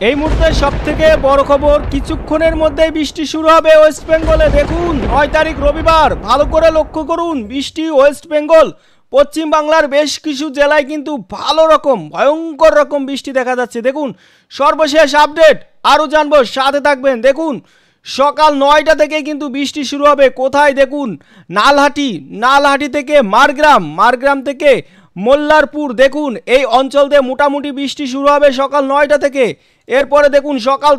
এই মুহূর্তে সবথেকে বড় খবর, কিছুক্ষণের মধ্যেই বৃষ্টি শুরু হবে ওয়েস্ট বেঙ্গলে। দেখুন 9 তারিখ রবিবার, ভালো করে লক্ষ্য করুন বৃষ্টি ওয়েস্ট বেঙ্গল পশ্চিম বাংলার বেশ কিছু জেলায় কিন্তু ভালো রকম ভয়ঙ্কর রকম বৃষ্টি দেখা যাচ্ছে। দেখুন সর্বশেষ আপডেট আরও জানবো, সাথে থাকবেন। দেখুন সকাল 9টা থেকে কিন্তু বৃষ্টি শুরু হবে। কোথায় দেখুন, নালহাটি থেকে মারগ্রাম থেকে মোল্লারপুর, দেখুন এই অঞ্চলতে মোটামুটি বৃষ্টি শুরু হবে সকাল 9টা থেকে। এরপরে দেখুন সকাল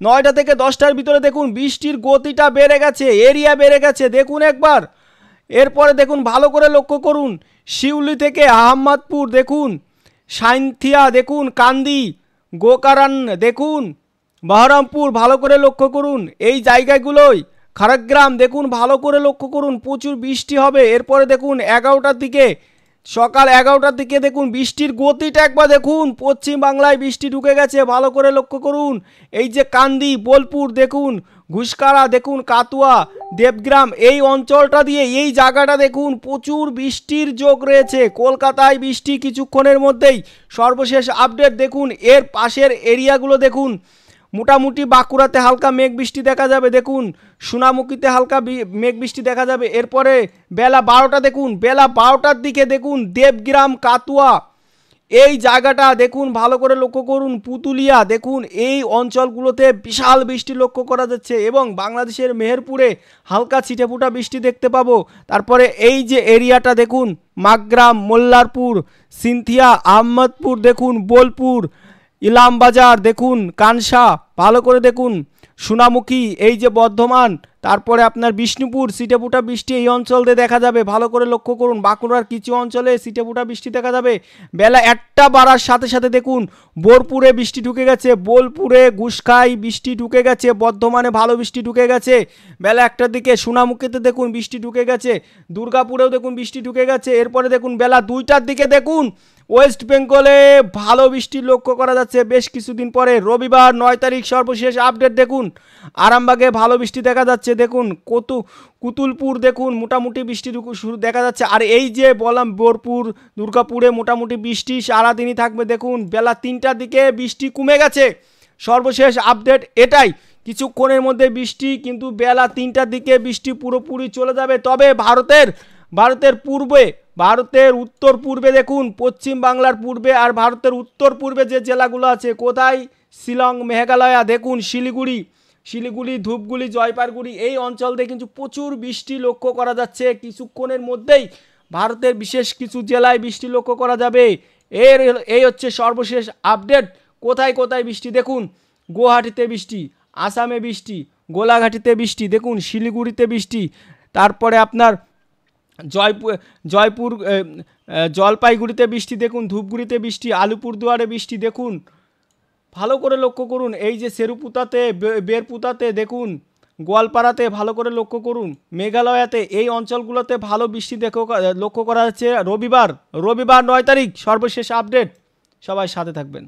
9টা থেকে 10টার ভিতরে দেখুন বৃষ্টির গতিটা বেড়ে গেছে, এরিয়া বেড়ে গেছে দেখুন একবার। এরপরে দেখুন ভালো করে লক্ষ্য করুন, শিউলি থেকে আহমদপুর দেখুন, সাইনথিয়া দেখুন, কান্দি, গোকারান দেখুন, বহরমপুর ভালো করে লক্ষ্য করুন, এই জায়গাগুলোই খড়গ্রাম দেখুন ভালো করে লক্ষ্য করুন, প্রচুর বৃষ্টি হবে। এরপরে দেখুন 11টার দিকে, সকাল 11টার দিকে দেখুন বৃষ্টির গতিটা একবার দেখুন, পশ্চিম বাংলায় বৃষ্টি ঢুকে গেছে ভালো করে লক্ষ্য করুন। এই যে কান্দি, বোলপুর দেখুন, ঘুষকারা দেখুন, কাতুয়া, দেবগ্রাম এই অঞ্চলটা দিয়ে এই জায়গাটা দেখুন প্রচুর বৃষ্টির যোগ রয়েছে। কলকাতায় বৃষ্টি কিছুক্ষণের মধ্যেই। সর্বশেষ আপডেট দেখুন, এর পাশের এরিয়াগুলো দেখুন, মোটামুটি বাঁকুড়াতে হালকা মেঘ বৃষ্টি দেখা যাবে, দেখুন সোনামুখীতে হালকা মেঘ বৃষ্টি দেখা যাবে। এরপরে বেলা 12টা দেখুন, বেলা 12টার দিকে দেখুন দেবগ্রাম, কাতুয়া এই জায়গাটা দেখুন ভালো করে লক্ষ্য করুন, পুতুলিয়া দেখুন এই অঞ্চলগুলোতে বিশাল বৃষ্টি লক্ষ্য করা যাচ্ছে এবং বাংলাদেশের মেহেরপুরে হালকা ছিটেফোঁটা বৃষ্টি দেখতে পাবো। তারপরে এই যে এরিয়াটা দেখুন, মারগ্রাম, মোল্লারপুর, সিনথিয়া, আহমদপুর দেখুন, বোলপুর, ইলামবাজার দেখুন, কানসা ভালো করে দেখুন, সোনামুখী এই যে বর্ধমান, তারপরে আপনার বিষ্ণুপুর ছিটেফোঁটা বৃষ্টি এই অঞ্চলে দেখা যাবে ভালো করে লক্ষ্য করুন। বাঁকুড়ার কিছু অঞ্চলে ছিটেফোঁটা বৃষ্টি দেখা যাবে। বেলা 1টা বাড়ার সাথে সাথে দেখুন বোলপুরে বৃষ্টি ঢুকে গেছে, বোলপুরে ঘুষখাই বৃষ্টি ঢুকে গেছে, বর্ধমানে ভালো বৃষ্টি ঢুকে গেছে। বেলা 1টার দিকে সোনামুখীতে দেখুন বৃষ্টি ঢুকে গেছে, দুর্গাপুরেও দেখুন বৃষ্টি ঢুকে গেছে। এরপরে দেখুন বেলা 2টার দিকে দেখুন ওয়েস্ট বেঙ্গলে ভালো বৃষ্টি লক্ষ্য করা যাচ্ছে বেশ কিছুদিন পরে। রবিবার 9 তারিখ সর্বশেষ আপডেট দেখুন, আরামবাগে ভালো বৃষ্টি দেখা যাচ্ছে, দেখুন কুতুলপুর দেখুন মোটামুটি বৃষ্টি শুরু দেখা যাচ্ছে। আর এই যে বললাম বোলপুর, দুর্গাপুরে মোটামুটি বৃষ্টি সারাদিনই থাকবে। দেখুন বেলা 3টার দিকে বৃষ্টি কমে গেছে। সর্বশেষ আপডেট এটাই, কিছুক্ষণের মধ্যে বৃষ্টি কিন্তু বেলা 3টার দিকে বৃষ্টি পুরোপুরি চলে যাবে। তবে ভারতের পূর্বে, ভারতের উত্তর পূর্বে দেখুন, পশ্চিম বাংলার পূর্বে আর ভারতের উত্তর পূর্বে যে জেলাগুলো আছে, কোথায় শিলং, মেঘালয়া দেখুন, শিলিগুড়ি, ধূপগুড়ি, জলপাইগুড়ি এই অঞ্চল দিয়ে কিন্তু প্রচুর বৃষ্টি লক্ষ্য করা যাচ্ছে। কিছুক্ষণের মধ্যেই ভারতের বিশেষ কিছু জেলায় বৃষ্টি লক্ষ্য করা যাবে। এই হচ্ছে সর্বশেষ আপডেট। কোথায় কোথায় বৃষ্টি দেখুন, গুয়াহাটিতে বৃষ্টি, আসামে বৃষ্টি, গোলাঘাটিতে বৃষ্টি দেখুন, শিলিগুড়িতে বৃষ্টি, তারপরে আপনার জলপাইগুড়িতে বৃষ্টি দেখুন, ধূপগুড়িতে বৃষ্টি, আলিপুরদুয়ারে বৃষ্টি দেখুন ভালো করে লক্ষ্য করুন। এই যে সেরুপুতাতে, বেরপুতাতে দেখুন, গোয়ালপাড়াতে ভালো করে লক্ষ্য করুন, মেঘালয়াতে এই অঞ্চলগুলোতে ভালো বৃষ্টি লক্ষ্য করা যাচ্ছে। রবিবার 9 তারিখ সর্বশেষ আপডেট, সবাই সাথে থাকবেন।